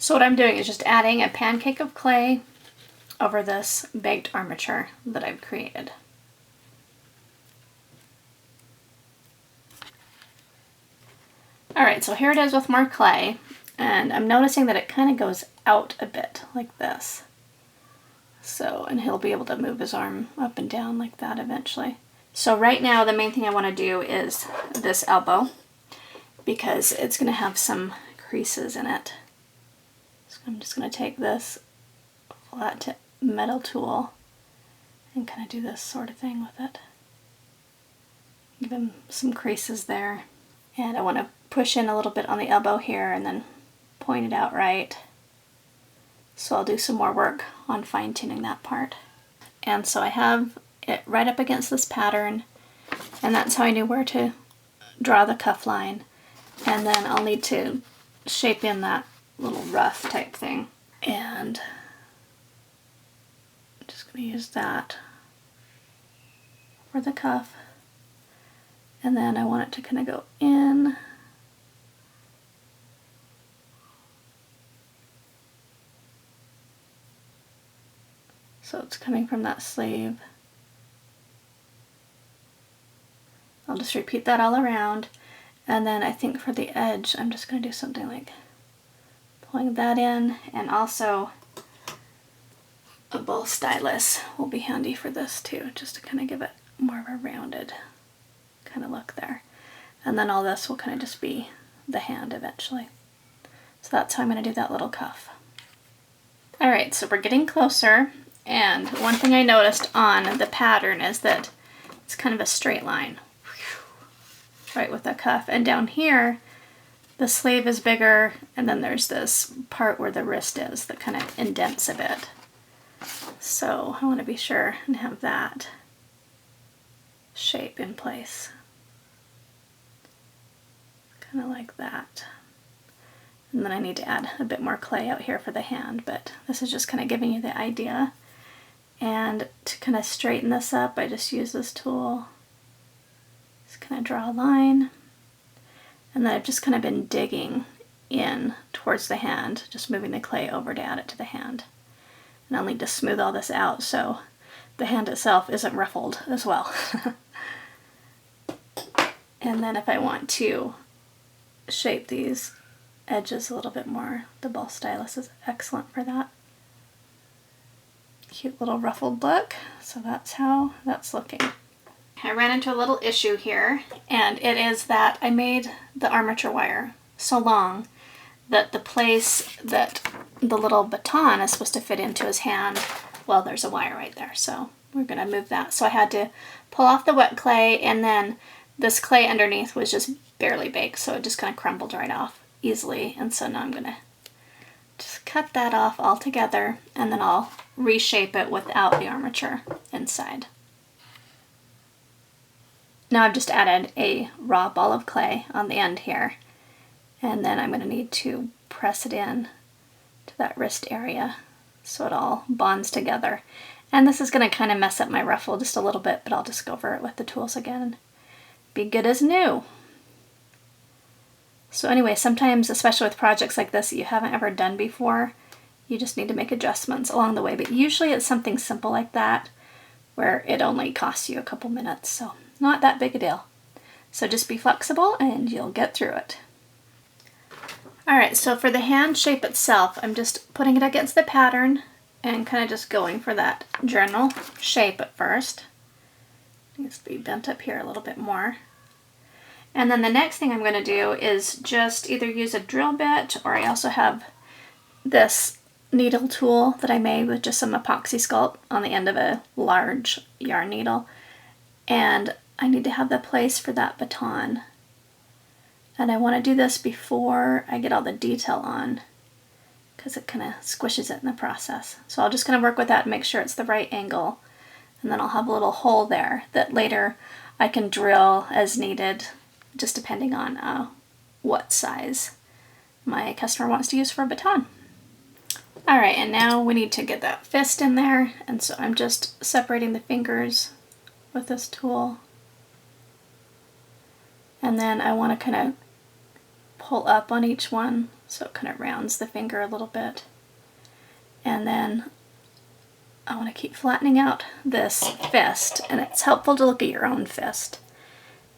So what I'm doing is just adding a pancake of clay over this baked armature that I've created. Alright, so here it is with more clay, and I'm noticing that it kind of goes out a bit like this. So, and he'll be able to move his arm up and down like that eventually. So right now the main thing I want to do is this elbow, because it's going to have some creases in it. So I'm just going to take this flat metal tool and kind of do this sort of thing with it. Give him some creases there. And I want to push in a little bit on the elbow here and then point it out right. So I'll do some more work on fine-tuning that part. And so I have it right up against this pattern, and that's how I knew where to draw the cuff line. And then I'll need to shape in that little rough type thing. And I'm just going to use that for the cuff. And then I want it to kind of go in. So it's coming from that sleeve. I'll just repeat that all around. And then I think for the edge, I'm just going to do something like pulling that in, and also a ball stylus will be handy for this too, just to kind of give it more of a rounded kind of look there. And then all this will kind of just be the hand eventually. So that's how I'm going to do that little cuff. Alright, so we're getting closer, and one thing I noticed on the pattern is that it's kind of a straight line right with the cuff, and down here the sleeve is bigger, and then there's this part where the wrist is that kind of indents a bit. So I want to be sure and have that shape in place. Kind of like that. And then I need to add a bit more clay out here for the hand, but this is just kind of giving you the idea. And to kind of straighten this up, I just use this tool. Just kind of draw a line. And then I've just kind of been digging in towards the hand, just moving the clay over to add it to the hand. And I'll need to smooth all this out so the hand itself isn't ruffled as well. And then if I want to shape these edges a little bit more, the ball stylus is excellent for that. Cute little ruffled look. So that's how that's looking. I ran into a little issue here, and it is that I made the armature wire so long that the place that the little baton is supposed to fit into his hand, well, there's a wire right there, so we're going to move that. So I had to pull off the wet clay, and then this clay underneath was just barely baked, so it just kind of crumbled right off easily. And so now I'm going to just cut that off altogether, and then I'll reshape it without the armature inside. Now I've just added a raw ball of clay on the end here, and then I'm going to need to press it in to that wrist area so it all bonds together. And this is going to kind of mess up my ruffle just a little bit, but I'll just go over it with the tools again and be good as new. So anyway, sometimes, especially with projects like this that you haven't ever done before, you just need to make adjustments along the way, but usually it's something simple like that where it only costs you a couple minutes, so not that big a deal. So just be flexible and you'll get through it. Alright, so for the hand shape itself, I'm just putting it against the pattern and kind of just going for that general shape at first. It needs to be bent up here a little bit more. And then the next thing I'm going to do is just either use a drill bit, or I also have this needle tool that I made with just some epoxy sculpt on the end of a large yarn needle. And I need to have the place for that baton. And I want to do this before I get all the detail on, because it kind of squishes it in the process. So I'll just kind of work with that and make sure it's the right angle. And then I'll have a little hole there that later I can drill as needed, just depending on what size my customer wants to use for a baton. Alright, and now we need to get that fist in there, and so I'm just separating the fingers with this tool. And then I want to kind of pull up on each one so it kind of rounds the finger a little bit. And then I want to keep flattening out this fist, and it's helpful to look at your own fist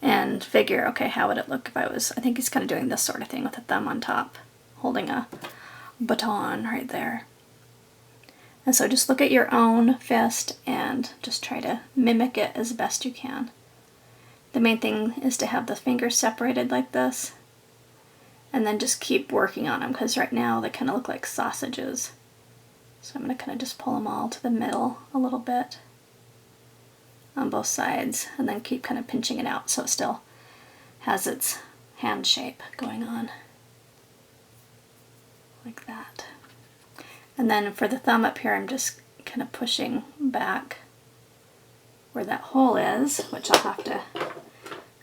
and figure, okay, how would it look if I think he's kind of doing this sort of thing with a thumb on top, holding a baton right there. And so just look at your own fist and just try to mimic it as best you can. The main thing is to have the fingers separated like this, and then just keep working on them, because right now they kind of look like sausages. So I'm going to kind of just pull them all to the middle a little bit on both sides, and then keep kind of pinching it out so it still has its hand shape going on. Like that. And then for the thumb up here, I'm just kind of pushing back where that hole is, which I'll have to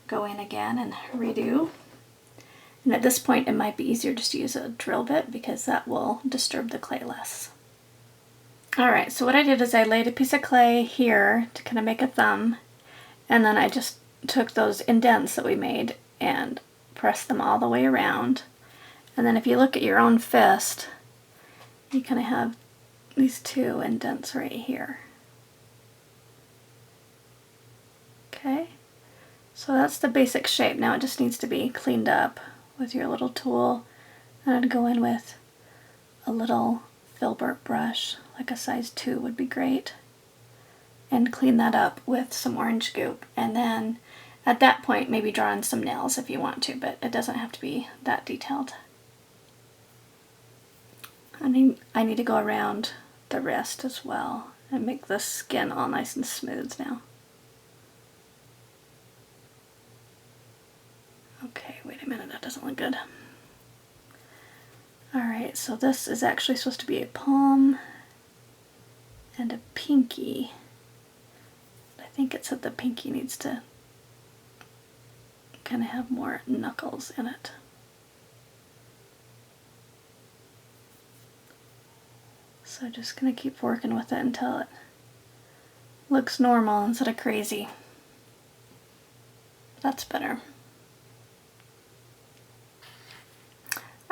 go in again and redo. And at this point, it might be easier just to use a drill bit, because that will disturb the clay less. Alright, so what I did is I laid a piece of clay here to kind of make a thumb, and then I just took those indents that we made and pressed them all the way around. And then if you look at your own fist, you kind of have these two indents right here. Okay, so that's the basic shape. Now it just needs to be cleaned up with your little tool, and I'd go in with a little filbert brush, like a size 2 would be great, and clean that up with some orange goop. And then at that point, maybe draw in some nails if you want to, but it doesn't have to be that detailed. I need to go around the wrist as well and make the skin all nice and smooth now. Okay, wait a minute, that doesn't look good. Alright, so this is actually supposed to be a palm and a pinky. I think it said the pinky needs to kind of have more knuckles in it. So just gonna keep working with it until it looks normal instead of crazy. That's better.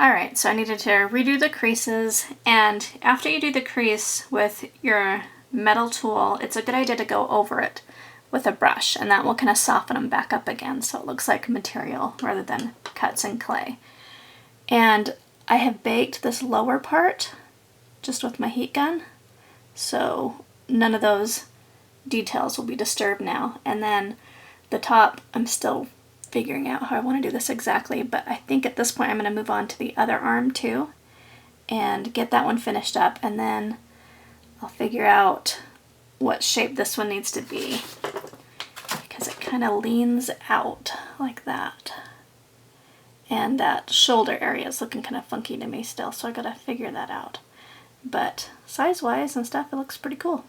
Alright, so I needed to redo the creases, and after you do the crease with your metal tool, it's a good idea to go over it with a brush, and that will kind of soften them back up again so it looks like material rather than cuts in clay. And I have baked this lower part just with my heat gun, so none of those details will be disturbed now. And then the top, I'm still figuring out how I want to do this exactly, but I think at this point I'm going to move on to the other arm too and get that one finished up, and then I'll figure out what shape this one needs to be, because it kind of leans out like that, and that shoulder area is looking kind of funky to me still, so I gotta figure that out. But size wise and stuff, it looks pretty cool.